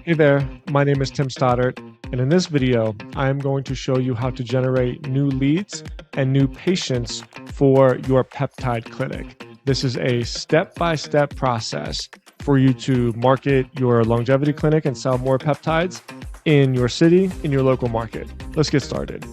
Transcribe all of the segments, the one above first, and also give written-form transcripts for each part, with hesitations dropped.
Hey there, my name is Tim Stoddart, and in this video, I am going to show you how to generate new leads and new patients for your peptide clinic. This is a step-by-step process for you to market your longevity clinic and sell more peptides in your city, in your local market. Let's get started.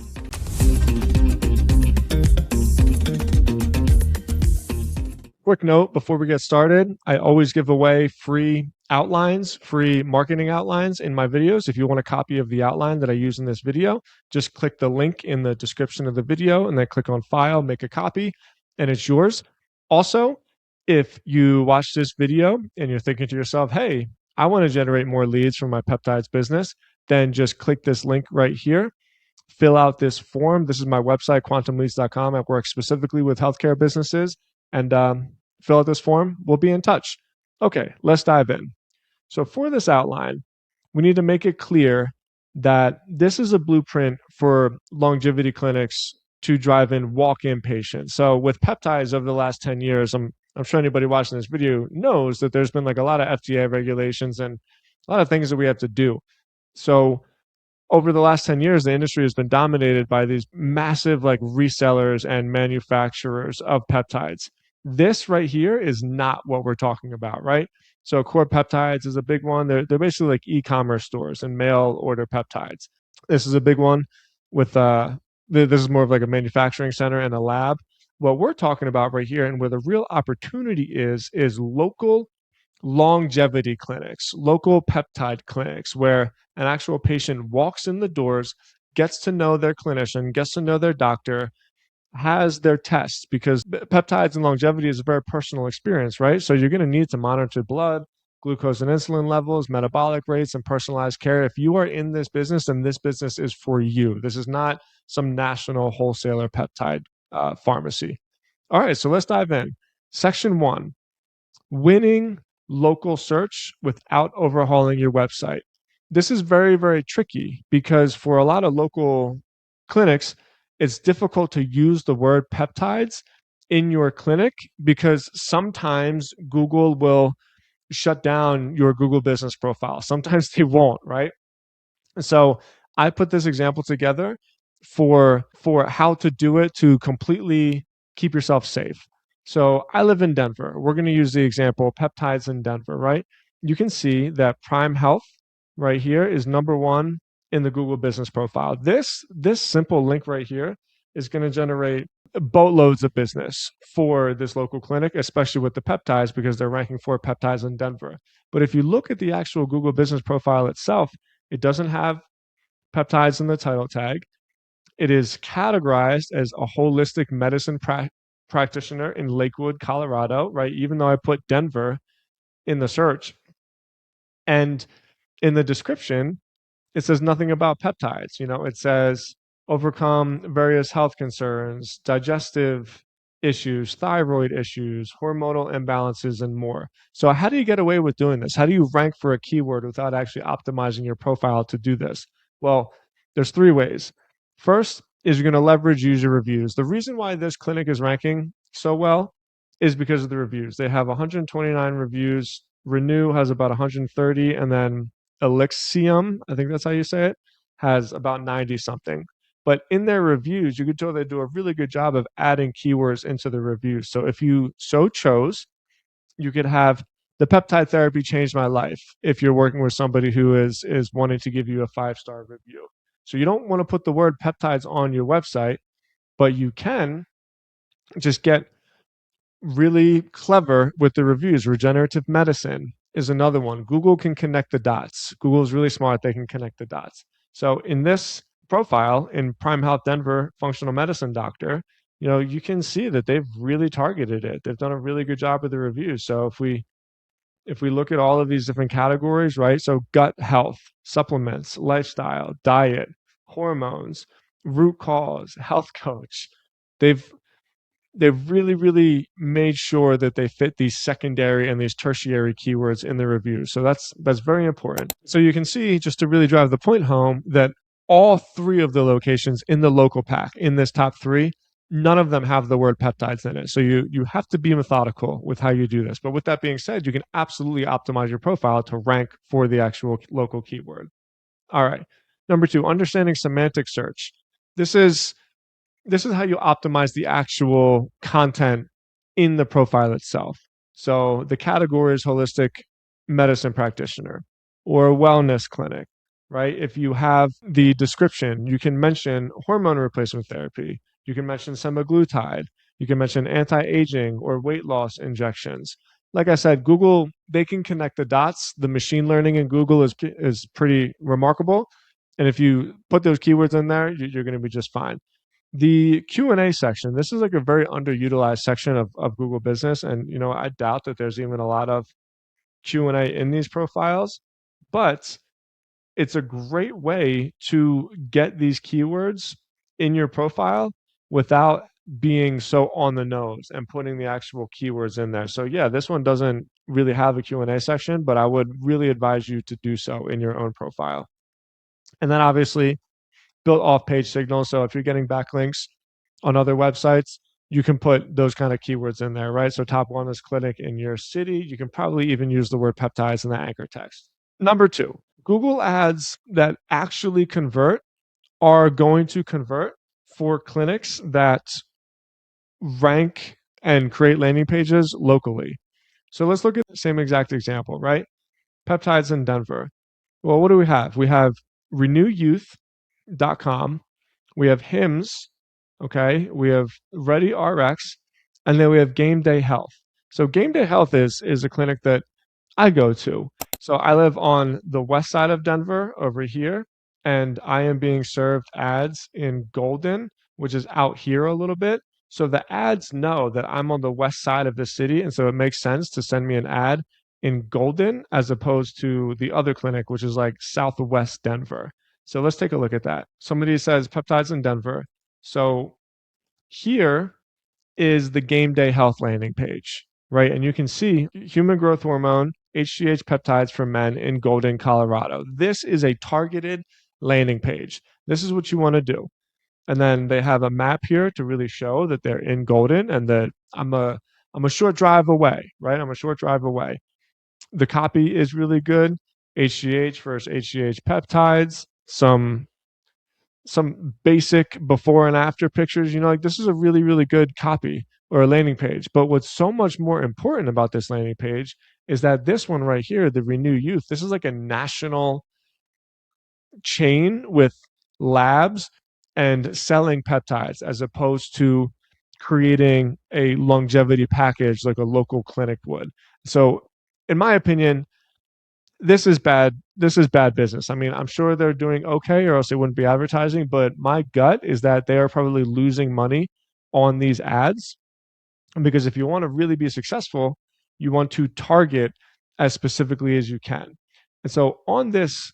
Quick note before we get started, I always give away free outlines, free marketing outlines in my videos. If you want a copy of the outline that I use in this video, just click the link in the description of the video and then click on file, make a copy, and it's yours. Also, if you watch this video and you're thinking to yourself, hey, I want to generate more leads for my peptides business, then just click this link right here. Fill out this form. This is my website, quantumleads.com. I work specifically with healthcare businesses. And fill out this form. We'll be in touch. Okay, let's dive in. So for this outline, we need to make it clear that this is a blueprint for longevity clinics to drive in walk-in patients. So with peptides over the last 10 years, I'm sure anybody watching this video knows that there's been like a lot of FDA regulations and a lot of things that we have to do. So over the last 10 years, the industry has been dominated by these massive like resellers and manufacturers of peptides. This right here is not what we're talking about, right? So Core Peptides is a big one. They're basically like e-commerce stores and mail order peptides. This is a big one with this is more of like a manufacturing center and a lab. What we're talking about right here and where the real opportunity is local longevity clinics, local peptide clinics, where an actual patient walks in the doors, gets to know their clinician, gets to know their doctor, has their tests, because peptides and longevity is a very personal experience, right? So you're going to need to monitor blood, glucose and insulin levels, metabolic rates, and personalized care. If you are in this business, then this business is for you. This is not some national wholesaler peptide pharmacy. All right, so let's dive in. Section 1, winning local search without overhauling your website. This is very, very tricky because for a lot of local clinics, it's difficult to use the word peptides in your clinic because sometimes Google will shut down your Google business profile. Sometimes they won't, right? So I put this example together for how to do it to completely keep yourself safe. So I live in Denver. We're going to use the example peptides in Denver, right? You can see that Prime Health right here is number 1 in the Google business profile. This simple link right here is going to generate boatloads of business for this local clinic, especially with the peptides because they're ranking for peptides in Denver. But if you look at the actual Google business profile itself, it doesn't have peptides in the title tag. It is categorized as a holistic medicine practitioner in Lakewood, Colorado, right? Even though I put Denver in the search. And in the description, it says nothing about peptides. You know, it says overcome various health concerns, digestive issues, thyroid issues, hormonal imbalances, and more. So how do you get away with doing this? How do you rank for a keyword without actually optimizing your profile to do this? Well, there's 3 ways. First is you're going to leverage user reviews. The reason why this clinic is ranking so well is because of the reviews. They have 129 reviews. Renew has about 130, and then Elixium, I think that's how you say it, has about 90 something. But in their reviews, you can tell they do a really good job of adding keywords into the reviews. So if you so chose, you could have the peptide therapy changed my life if you're working with somebody who is wanting to give you a 5-star review. So you don't want to put the word peptides on your website, but you can just get really clever with the reviews. Regenerative medicine is another one. Google can connect the dots. Google is really smart. They can connect the dots. So in this profile in Prime Health Denver functional medicine doctor, you know, you can see that they've really targeted it. They've done a really good job with the reviews. So if we look at all of these different categories, right? So gut health, supplements, lifestyle, diet, hormones, root cause, health coach, they've really, really made sure that they fit these secondary and these tertiary keywords in the review. So that's very important. So you can see, just to really drive the point home, that all 3 of the locations in the local pack, in this top 3, none of them have the word peptides in it. So you have to be methodical with how you do this. But with that being said, you can absolutely optimize your profile to rank for the actual local keyword. All right. Number two, understanding semantic search. This is this is how you optimize the actual content in the profile itself. So the category is holistic medicine practitioner or wellness clinic, right? If you have the description, you can mention hormone replacement therapy. You can mention semaglutide. You can mention anti-aging or weight loss injections. Like I said, Google, they can connect the dots. The machine learning in Google is pretty remarkable. And if you put those keywords in there, you're going to be just fine. The Q&A section, this is like a very underutilized section of Google Business. And, I doubt that there's even a lot of Q&A in these profiles, but it's a great way to get these keywords in your profile without being so on the nose and putting the actual keywords in there. So yeah, this one doesn't really have a Q&A section, but I would really advise you to do so in your own profile. And then obviously built off page signals. So if you're getting backlinks on other websites, you can put those kind of keywords in there, right? So top wellness clinic in your city. You can probably even use the word peptides in the anchor text. Number two, Google ads that actually convert are going to convert for clinics that rank and create landing pages locally. So let's look at the same exact example, right? Peptides in Denver. Well, what do we have? We have renewyouth.com. We have Hims, okay? We have Ready RX, and then we have Game Day Health. So Game Day Health is a clinic that I go to. So I live on the west side of Denver over here, and I am being served ads in Golden, which is out here a little bit. So the ads know that I'm on the west side of the city, and so it makes sense to send me an ad in Golden as opposed to the other clinic, which is like southwest Denver. So let's take a look at that. Somebody says peptides in Denver. So here is the Game Day Health landing page, right? And you can see human growth hormone, HGH peptides for men in Golden, Colorado. This is a targeted landing page. This is what you want to do. And then they have a map here to really show that they're in Golden and that I'm a short drive away, right? I'm a short drive away. The copy is really good. HGH versus HGH peptides, some basic before and after pictures. Like this is a really, really good copy or a landing page. But what's so much more important about this landing page is that this one right here, the Renew Youth, this is like a national chain with labs and selling peptides as opposed to creating a longevity package like a local clinic would. So, in my opinion, this is bad. This is bad business. I mean, I'm sure they're doing okay, or else they wouldn't be advertising. But my gut is that they are probably losing money on these ads because if you want to really be successful, you want to target as specifically as you can. And so on this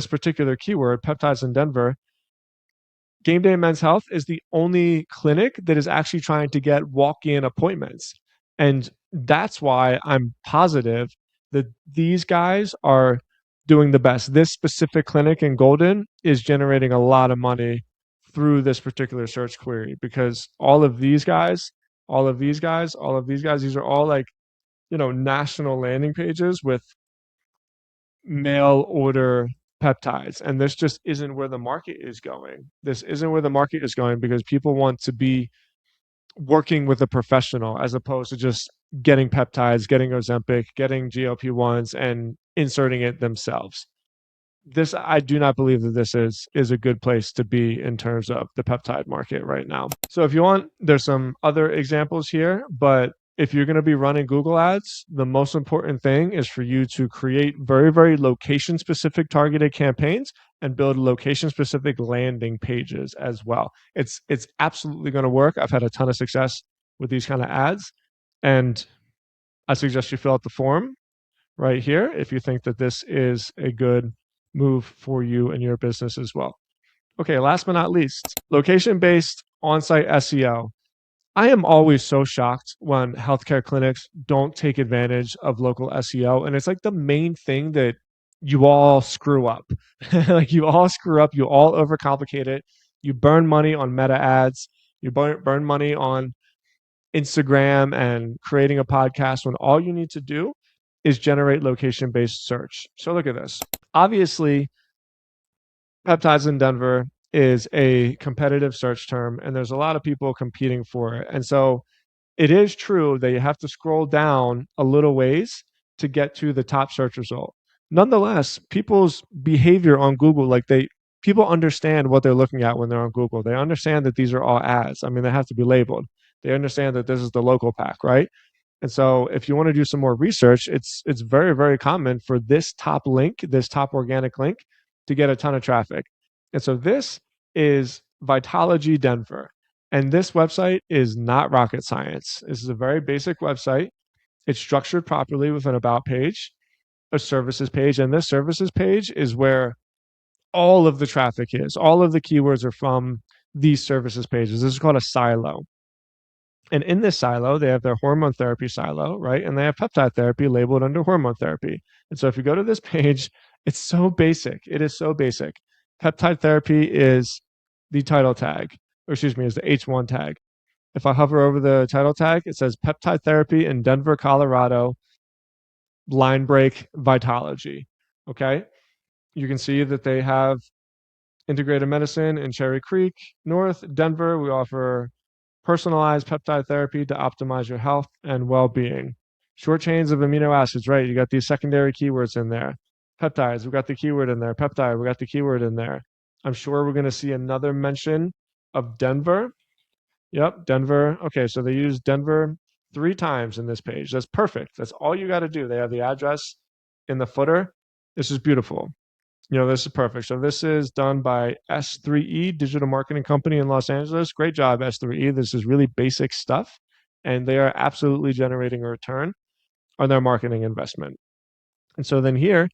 particular keyword, peptides in Denver, Game Day Men's Health is the only clinic that is actually trying to get walk-in appointments. And that's why I'm positive that these guys are doing the best. This specific clinic in Golden is generating a lot of money through this particular search query because all of these guys, these are all like, national landing pages with mail order peptides. And this just isn't where the market is going. This isn't where the market is going because people want to be working with a professional as opposed to just getting peptides, getting Ozempic, getting GLP-1s and inserting it themselves. This I do not believe that this is a good place to be in terms of the peptide market right now. So if you want, there's some other examples here, but if you're going to be running Google ads, the most important thing is for you to create very, very location specific targeted campaigns and build location specific landing pages as well. It's absolutely going to work. I've had a ton of success with these kind of ads, and I suggest you fill out the form right here if you think that this is a good move for you and your business as well. Okay, last but not least, location-based on-site SEO. I am always so shocked when healthcare clinics don't take advantage of local SEO. And it's like the main thing that you all screw up. Like you all screw up, you all overcomplicate it. You burn money on meta ads. You burn money on Instagram and creating a podcast when all you need to do is generate location-based search. So look at this. Obviously, peptides in Denver is a competitive search term, and there's a lot of people competing for it. And so it is true that you have to scroll down a little ways to get to the top search result. Nonetheless, people's behavior on Google, people understand what they're looking at when they're on Google. They understand that these are all ads. I mean, they have to be labeled. They understand that this is the local pack, right? And so if you want to do some more research, it's very, very common for this top link, this top organic link, to get a ton of traffic. And so this is Vitology Denver. And this website is not rocket science. This is a very basic website. It's structured properly with an about page, a services page, and this services page is where all of the traffic is. All of the keywords are from these services pages. This is called a silo. And in this silo, they have their hormone therapy silo, right? And they have peptide therapy labeled under hormone therapy. And so if you go to this page, it's so basic. It is so basic. Peptide therapy is the title tag, or excuse me, is the H1 tag. If I hover over the title tag, it says peptide therapy in Denver, Colorado, line break Vitology. Okay. You can see that they have integrated medicine in Cherry Creek, North Denver. We offer personalized peptide therapy to optimize your health and well-being. Short chains of amino acids, right? You got these secondary keywords in there. Peptides, we got the keyword in there. Peptide, we got the keyword in there. I'm sure we're going to see another mention of Denver. Yep, Denver. Okay, so they use Denver 3 times in this page. That's perfect. That's all you got to do. They have the address in the footer. This is beautiful. This is perfect. So this is done by S3E Digital Marketing Company in Los Angeles. Great job, S3E. This is really basic stuff, and they are absolutely generating a return on their marketing investment. And so then here,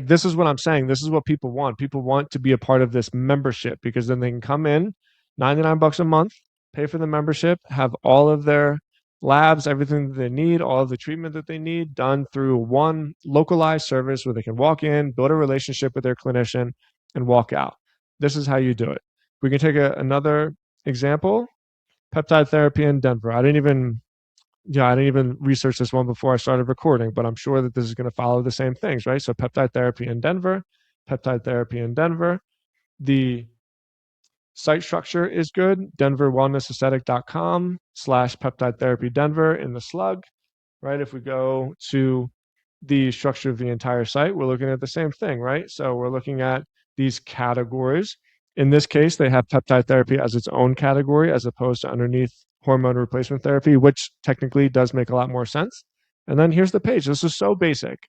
this is what I'm saying. This is what people want. People want to be a part of this membership because then they can come in, $99 a month, pay for the membership, have all of their labs, everything that they need, all of the treatment that they need done through one localized service where they can walk in, build a relationship with their clinician, and walk out. This is how you do it. We can take another example, peptide therapy in Denver. I didn't even research this one before I started recording, but I'm sure that this is going to follow the same things, right? So peptide therapy in Denver, peptide therapy in Denver. The site structure is good. denverwellnessaesthetic.com/peptide therapy Denver in the slug, right? If we go to the structure of the entire site, we're looking at the same thing, right? So we're looking at these categories. In this case, they have peptide therapy as its own category as opposed to underneath hormone replacement therapy, which technically does make a lot more sense. And then here's the page. This is so basic.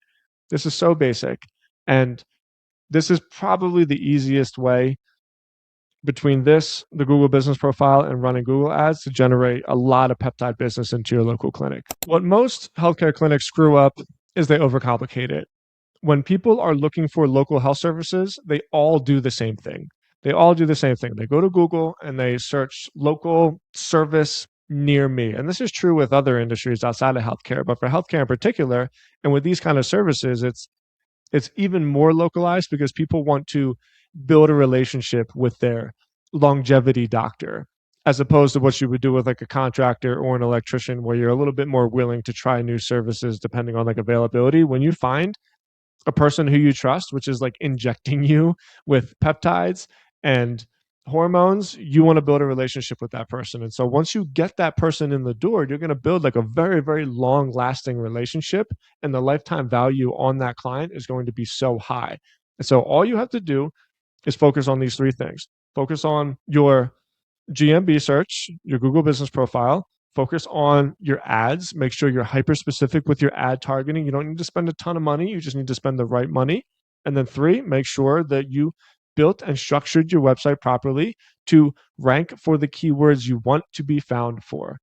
This is so basic. And this is probably the easiest way between this, the Google business profile, and running Google ads to generate a lot of peptide business into your local clinic. What most healthcare clinics screw up is they overcomplicate it. When people are looking for local health services, they all do the same thing. They all do the same thing. They go to Google and they search local service near me. And this is true with other industries outside of healthcare, but for healthcare in particular, and with these kind of services, it's even more localized because people want to build a relationship with their longevity doctor, as opposed to what you would do with like a contractor or an electrician, where you're a little bit more willing to try new services depending on like availability. When you find a person who you trust, which is like injecting you with peptides and hormones, you want to build a relationship with that person. And so once you get that person in the door, you're going to build like a very, very long lasting relationship, and the lifetime value on that client is going to be so high. And so all you have to do is focus on these 3 things. Focus on your GMB search, your Google business profile. Focus on your ads. Make sure you're hyper specific with your ad targeting. You don't need to spend a ton of money. You just need to spend the right money. And then 3, make sure that you built and structured your website properly to rank for the keywords you want to be found for.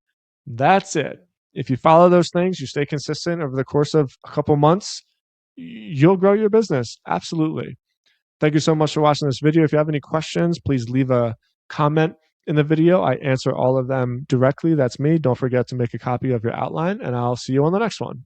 That's it. If you follow those things, you stay consistent over the course of a couple months, you'll grow your business. Absolutely. Thank you so much for watching this video. If you have any questions, please leave a comment in the video. I answer all of them directly. That's me. Don't forget to make a copy of your outline, and I'll see you on the next one.